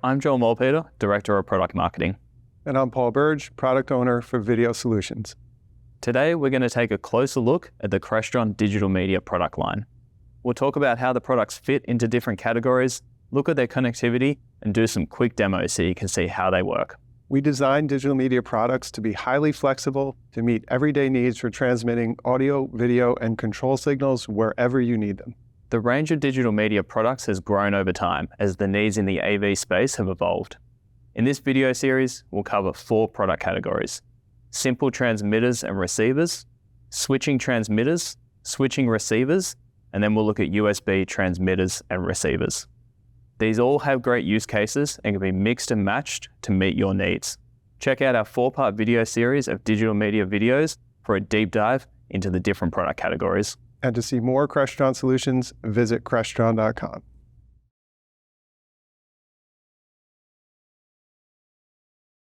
I'm Joel Molpeter, Director of Product Marketing. And I'm Paul Burge, Product Owner for Video Solutions. Today, we're going to take a closer look at the Crestron digital media product line. We'll talk about how the products fit into different categories, look at their connectivity, and do some quick demos so you can see how they work. We design digital media products to be highly flexible to meet everyday needs for transmitting audio, video, and control signals wherever you need them. The range of digital media products has grown over time as the needs in the AV space have evolved. In this video series, we'll cover 4 product categories: simple transmitters and receivers, switching transmitters, switching receivers, and then we'll look at USB transmitters and receivers. These all have great use cases and can be mixed and matched to meet your needs. Check out our 4-part video series of digital media videos for a deep dive into the different product categories. And to see more Crestron solutions, visit Crestron.com.